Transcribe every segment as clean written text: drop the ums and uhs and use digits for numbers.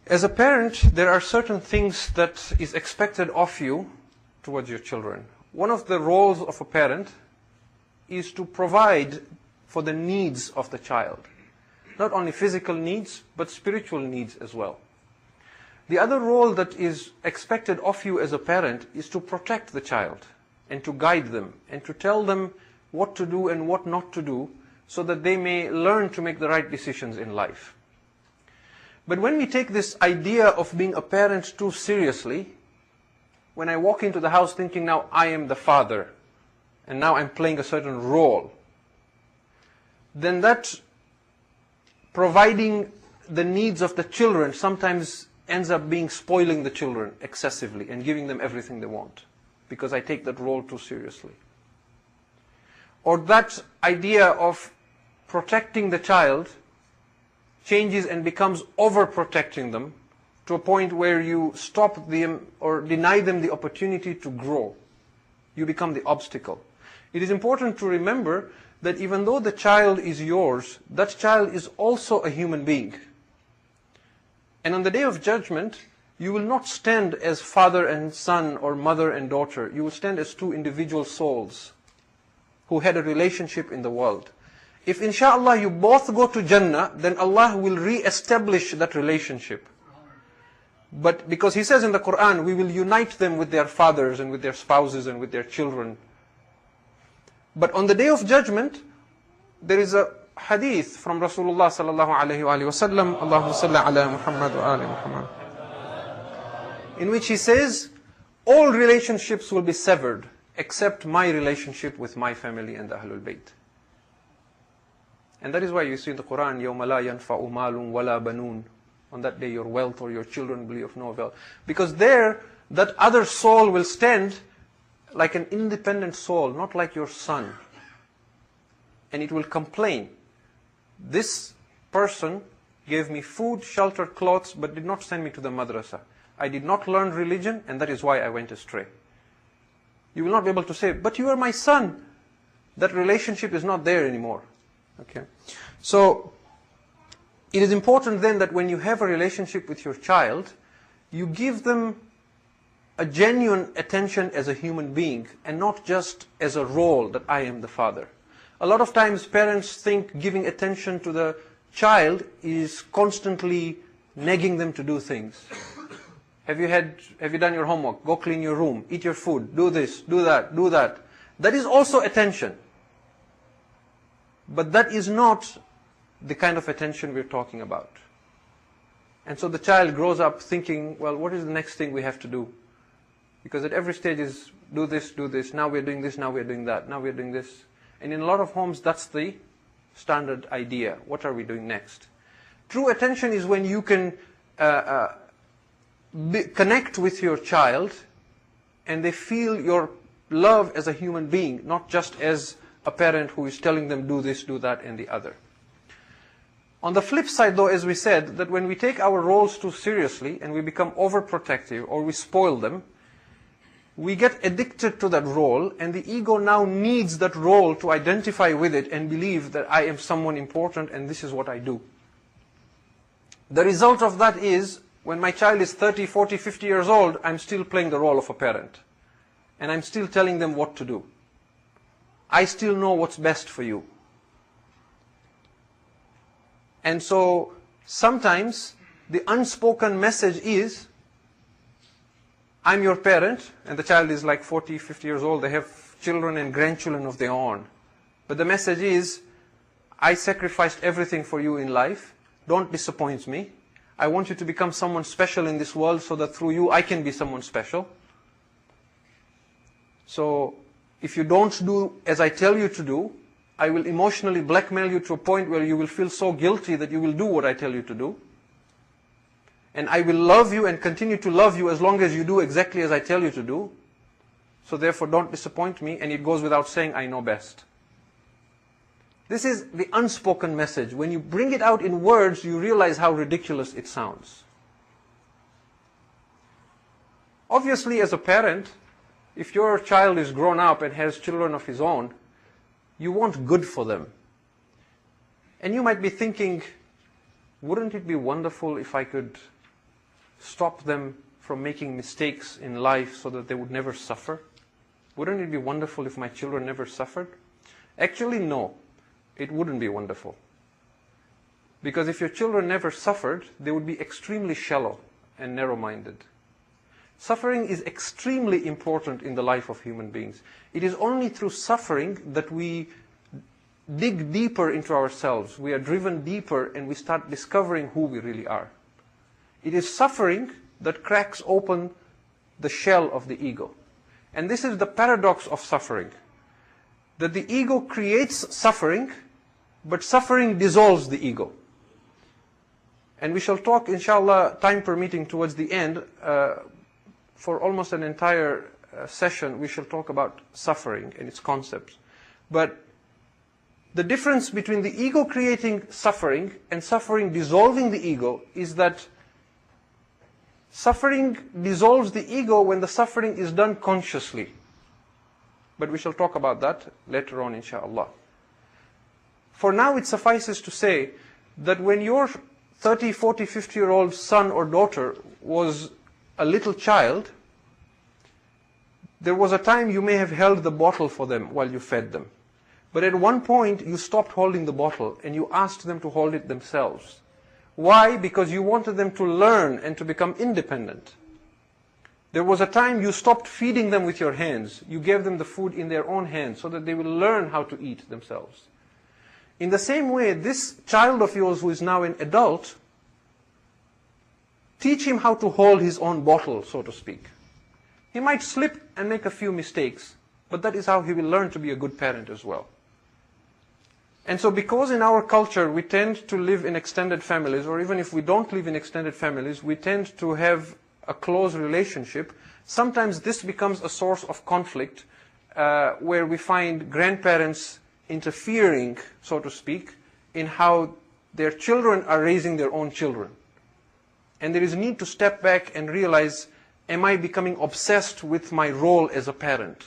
As a parent, there are certain things that is expected of you towards your children. One of the roles of a parent is to provide for the needs of the child. Not only physical needs, but spiritual needs as well. The other role that is expected of you as a parent is to protect the child and to guide them and to tell them what to do and what not to do so that they may learn to make the right decisions in life. But when we take this idea of being a parent too seriously, when I walk into the house thinking now I am the father and now I'm playing a certain role, then that providing the needs of the children sometimes ends up being spoiling the children excessively and giving them everything they want because I take that role too seriously. Or that idea of protecting the child changes and becomes overprotecting them to a point where you stop them or deny them the opportunity to grow. You become the obstacle. It is important to remember that even though the child is yours, that child is also a human being. And on the day of judgment, you will not stand as father and son or mother and daughter. You will stand as two individual souls who had a relationship in the world. If inshallah you both go to Jannah, then Allah will re-establish that relationship. But because He says in the Quran, we will unite them with their fathers and with their spouses and with their children. But on the day of judgment, there is a hadith from Rasulullah sallallahu alayhi wa sallam, Allahumma salli ala Muhammad wa ali Muhammad, in which he says, all relationships will be severed except my relationship with my family and the Ahlul Bayt. And that is why you see in the Quran, يَوْمَ لَا يَنْفَعُ مَالٌ وَلَا بَنُونَ. On that day your wealth or your children will be of no avail. Because there, that other soul will stand like an independent soul, not like your son. And it will complain. This person gave me food, shelter, clothes, but did not send me to the madrasa. I did not learn religion, and that is why I went astray. You will not be able to say, but you are my son. That relationship is not there anymore. Okay. So, it is important then that when you have a relationship with your child, you give them a genuine attention as a human being, and not just as a role that I am the father. A lot of times parents think giving attention to the child is constantly nagging them to do things. Have you done your homework? Go clean your room, eat your food, do this, do that, do that. That is also attention. But that is not the kind of attention we're talking about. And so the child grows up thinking, well, what is the next thing we have to do? Because at every stage is do this, now we're doing this, now we're doing that, now we're doing this. And in a lot of homes, that's the standard idea. What are we doing next? True attention is when you can connect with your child and they feel your love as a human being, not just as a parent who is telling them do this, do that, and the other. On the flip side though, as we said, that when we take our roles too seriously and we become overprotective or we spoil them, we get addicted to that role, and the ego now needs that role to identify with it and believe that I am someone important and this is what I do. The result of that is, when my child is 30, 40, 50 years old, I'm still playing the role of a parent. And I'm still telling them what to do. I still know what's best for you. And so, sometimes, the unspoken message is, I'm your parent, and the child is like 40, 50 years old, they have children and grandchildren of their own. But the message is, I sacrificed everything for you in life, don't disappoint me. I want you to become someone special in this world so that through you I can be someone special. So, if you don't do as I tell you to do, I will emotionally blackmail you to a point where you will feel so guilty that you will do what I tell you to do. And I will love you and continue to love you as long as you do exactly as I tell you to do. So therefore don't disappoint me, and it goes without saying, I know best. This is the unspoken message. When you bring it out in words, you realize how ridiculous it sounds. Obviously, as a parent, if your child is grown up and has children of his own, you want good for them. And you might be thinking, wouldn't it be wonderful if I could stop them from making mistakes in life so that they would never suffer? Wouldn't it be wonderful if my children never suffered? Actually, no, it wouldn't be wonderful. Because if your children never suffered, they would be extremely shallow and narrow-minded. Suffering is extremely important in the life of human beings. It is only through suffering that we dig deeper into ourselves. We are driven deeper and we start discovering who we really are. It is suffering that cracks open the shell of the ego. And this is the paradox of suffering. That the ego creates suffering, but suffering dissolves the ego. And we shall talk, inshallah, time permitting, towards the end, for almost an entire session, we shall talk about suffering and its concepts. But the difference between the ego creating suffering and suffering dissolving the ego is that suffering dissolves the ego when the suffering is done consciously. But we shall talk about that later on, inshallah. For now, it suffices to say that when your 30, 40, 50-year-old son or daughter was a little child, there was a time you may have held the bottle for them while you fed them. But at one point, you stopped holding the bottle and you asked them to hold it themselves. Why? Because you wanted them to learn and to become independent. There was a time you stopped feeding them with your hands. You gave them the food in their own hands so that they will learn how to eat themselves. In the same way, this child of yours who is now an adult, teach him how to hold his own bottle, so to speak. He might slip and make a few mistakes, but that is how he will learn to be a good parent as well. And so because in our culture we tend to live in extended families, or even if we don't live in extended families, we tend to have a close relationship, sometimes this becomes a source of conflict where we find grandparents interfering, so to speak, in how their children are raising their own children. And there is a need to step back and realize, am I becoming obsessed with my role as a parent?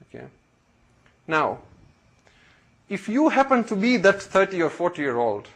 Okay. Now, if you happen to be that 30 or 40-year-old